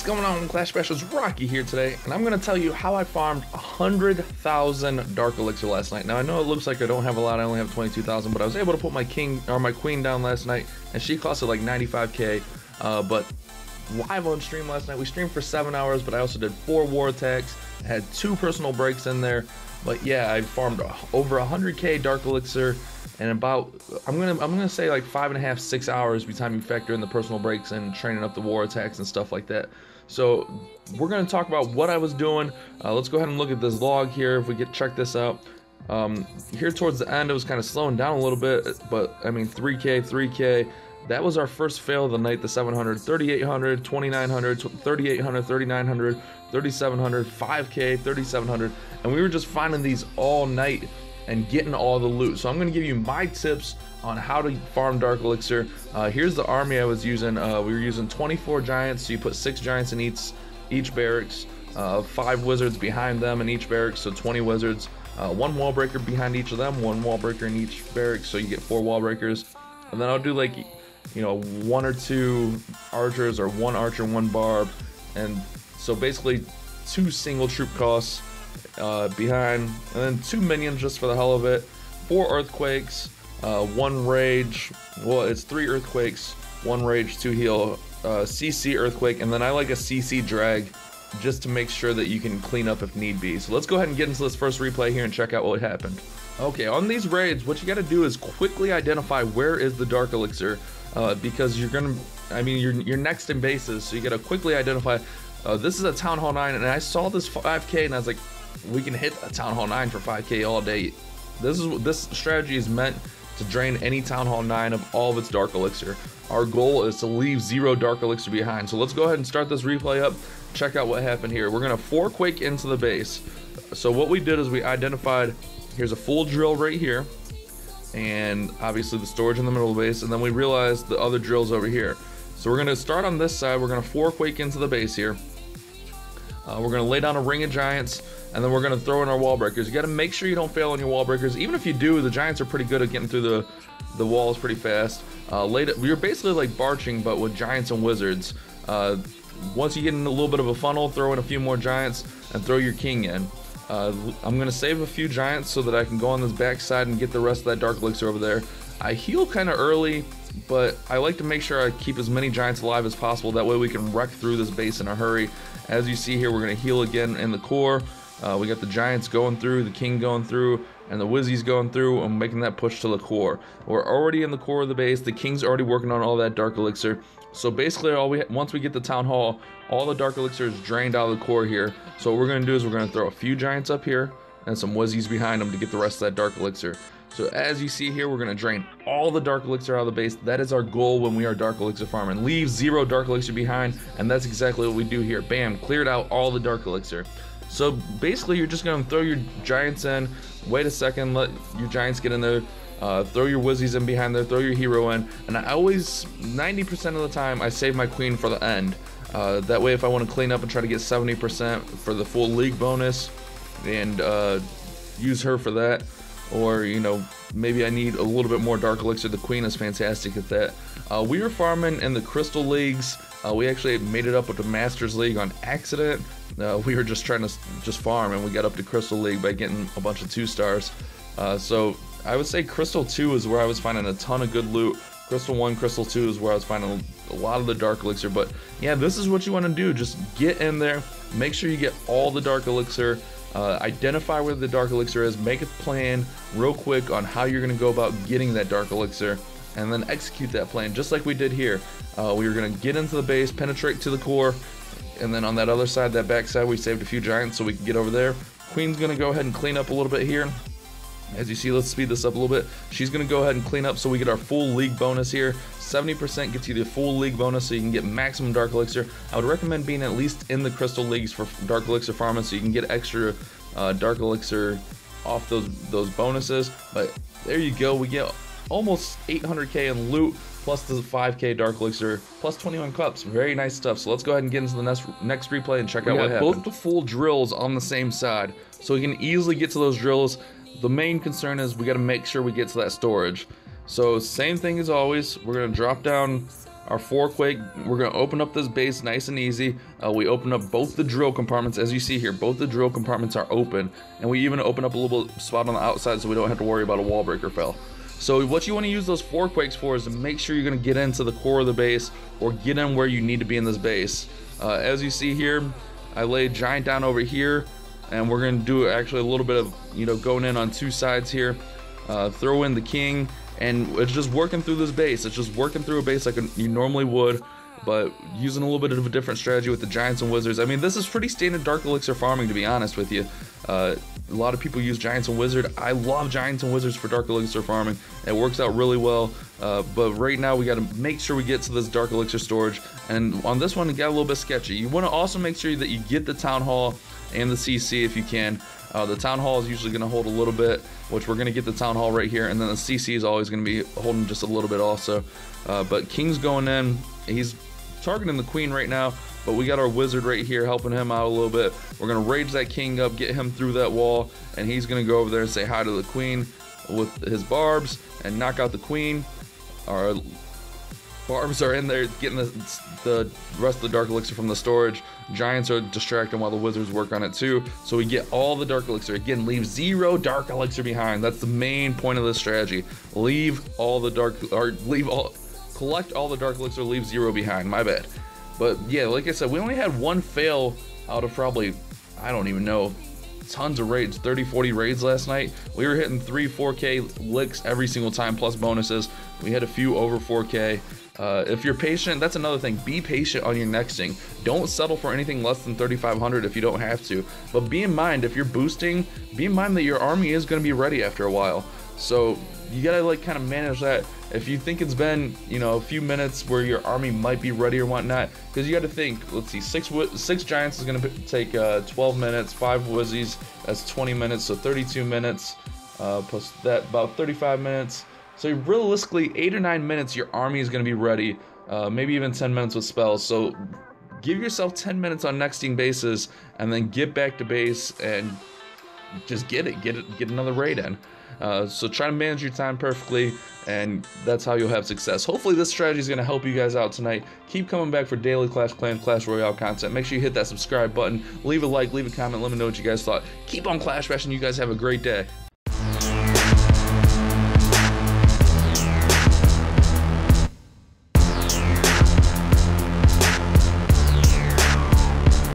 going on, Clash Specials? Rocky here today, and I'm going to tell you how I farmed 100,000 Dark Elixir last night. Now, I know it looks like I don't have a lot, I only have 22,000, but I was able to put my king, or my queen down last night, and she costed like 95k, but live on stream last night, we streamed for 7 hours, but I also did 4 war attacks, I had 2 personal breaks in there, but yeah, I farmed over 100k Dark Elixir, and about, I'm gonna say like 5.5, 6 hours by the time you factor in the personal breaks and training up the war attacks and stuff like that. So we're gonna talk about what I was doing. Let's go ahead and look at this log here. If we check this out, here towards the end it was kind of slowing down a little bit, but I mean 3k. That was our first fail of the night. The 700, 3800, 2900, 3800, 3900, 3700, 5k, 3700, and we were just finding these all night and getting all the loot. So I'm going to give you my tips on how to farm Dark Elixir. Here's the army I was using. We were using 24 giants, so you put 6 giants in each barracks, 5 wizards behind them in each barracks, so 20 wizards, 1 wall breaker behind each of them, 1 wall breaker in each barracks, so you get 4 wall breakers. And then I'll do like, you know, 1 or 2 archers, or 1 archer, 1 barb, and so basically 2 single troop costs behind, and then 2 minions just for the hell of it, 4 earthquakes, 1 rage, well it's 3 earthquakes, 1 rage, 2 heal, CC earthquake, and then I like a CC drag just to make sure that you can clean up if need be. So let's go ahead and get into this first replay here and check out what happened. Okay, on these raids, what you got to do is quickly identify where is the Dark Elixir, because you're gonna, I mean, you're next in bases, so you got to quickly identify. This is a Town Hall 9, and I saw this 5k, and I was like, we can hit a Town Hall 9 for 5k all day. This strategy is meant to drain any Town Hall 9 of all of its Dark Elixir. Our goal is to leave 0 Dark Elixir behind. So let's go ahead and start this replay up. Check out what happened here. We're gonna 4 quake into the base. So what we did is we identified, here's a full drill right here, and obviously the storage in the middle of the base, and then we realized the other drills over here. So we're gonna start on this side. We're gonna 4 quake into the base here. We're gonna lay down a ring of giants, and then we're gonna throw in our wall breakers. You gotta make sure you don't fail on your wall breakers. Even if you do, the giants are pretty good at getting through the walls pretty fast. We were basically like barching, but with giants and wizards. Once you get in a little bit of a funnel, throw in a few more giants and throw your king in. I'm gonna save a few giants so that I can go on this back side and get the rest of that Dark Elixir over there. I heal kind of early, but I like to make sure I keep as many giants alive as possible. That way we can wreck through this base in a hurry. As you see here, we're going to heal again in the core. We got the giants going through, the king going through, and the wizzies going through, and making that push to the core. We're already in the core of the base. The king's already working on all that Dark Elixir. So basically, once we get the Town Hall, all the Dark Elixir is drained out of the core here. So what we're going to do is we're going to throw a few giants up here and some wizzies behind them to get the rest of that Dark Elixir. So as you see here, we're going to drain all the Dark Elixir out of the base. That is our goal when we are Dark Elixir farming. Leave 0 Dark Elixir behind, and that's exactly what we do here. Bam, cleared out all the Dark Elixir. So basically, you're just going to throw your giants in, wait a second, let your giants get in there, throw your wizzies in behind there, throw your hero in, and I always, 90% of the time, I save my queen for the end. That way, if I want to clean up and try to get 70% for the full league bonus, and use her for that, or you know, maybe I need a little bit more Dark Elixir. The queen is fantastic at that. We were farming in the crystal leagues. We actually made it up with the Masters League on accident. We were just trying to farm, and we got up to Crystal League by getting a bunch of 2 stars. So I would say Crystal 2 is where I was finding a ton of good loot. Crystal 1, Crystal 2 is where I was finding a lot of the Dark Elixir. But yeah, this is what you want to do. Just get in there, make sure you get all the Dark Elixir. Identify where the Dark Elixir is, make a plan real quick on how you're going to go about getting that Dark Elixir, and then execute that plan just like we did here. We were going to get into the base, penetrate to the core, and then on that other side, that back side, we saved a few giants so we can get over there. Queen's going to go ahead and clean up a little bit here. As you see, let's speed this up a little bit. She's going to go ahead and clean up so we get our full league bonus here. 70% gets you the full league bonus, so you can get maximum Dark Elixir. I would recommend being at least in the crystal leagues for Dark Elixir farming, so you can get extra Dark Elixir off those bonuses. But there you go, we get almost 800k in loot, plus the 5k Dark Elixir, plus 21 cups. Very nice stuff. So let's go ahead and get into the next replay and check out what happened. Both the full drills on the same side, so we can easily get to those drills. The main concern is we got to make sure we get to that storage. So same thing as always, we're going to drop down our 4-quake. We're gonna open up this base nice and easy. We open up both the drill compartments, as you see here. Both the drill compartments are open, and we even open up a little spot on the outside so we don't have to worry about a wall breaker fail. So what you want to use those 4-quakes for is to make sure you're gonna get into the core of the base, or get in where you need to be in this base. As you see here, I laid giant down over here, and we're gonna do actually a little bit of, you know, going in on 2 sides here. Throw in the king, and it's just working through this base. It's just working through a base like you normally would, but using a little bit of a different strategy with the giants and wizards. I mean, this is pretty standard Dark Elixir farming, to be honest with you. A lot of people use giants and wizard. I love giants and wizards for Dark Elixir farming. It works out really well, but right now we got to make sure we get to this Dark Elixir storage, and on this one it got a little bit sketchy. You want to also make sure that you get the town hall and the CC if you can. The town hall is usually going to hold a little bit, which we're going to get the town hall right here, and then the CC is always going to be holding just a little bit also. But King's going in. He's targeting the queen right now, but we got our wizard right here helping him out a little bit. We're going to rage that king up, get him through that wall, and he's going to go over there and say hi to the queen with his barbs and knock out the queen. Our barbs are in there getting the rest of the Dark Elixir from the storage. Giants are distracting while the wizards work on it too, so we get all the Dark Elixir. Again, leave 0 Dark Elixir behind. That's the main point of this strategy. Collect all the Dark Elixir, leave 0 behind. My bad. But yeah, like I said, we only had 1 fail out of probably, I don't even know, tons of raids, 30-40 raids last night. We were hitting 3-4K licks every single time, plus bonuses. We had a few over 4K. If you're patient, that's another thing. Be patient on your nexting. Don't settle for anything less than 3,500 if you don't have to. But be in mind, if you're boosting, be in mind that your army is going to be ready after a while. So you gotta like kind of manage that. If you think it's been, you know, a few minutes where your army might be ready or whatnot, because you got to think. Let's see, 6 giants is going to take 12 minutes. 5 wizzies, that's 20 minutes, so 32 minutes. Plus that, about 35 minutes. So realistically, 8 or 9 minutes, your army is going to be ready. Maybe even 10 minutes with spells. So give yourself 10 minutes on nexting bases, and then get back to base and just get another raid in. So try to manage your time perfectly, and that's how you'll have success. Hopefully this strategy is going to help you guys out tonight. Keep coming back for daily Clash Clans, Clash Royale content. Make sure you hit that subscribe button, leave a like, leave a comment, let me know what you guys thought. Keep on Clash Bashing. You guys have a great day.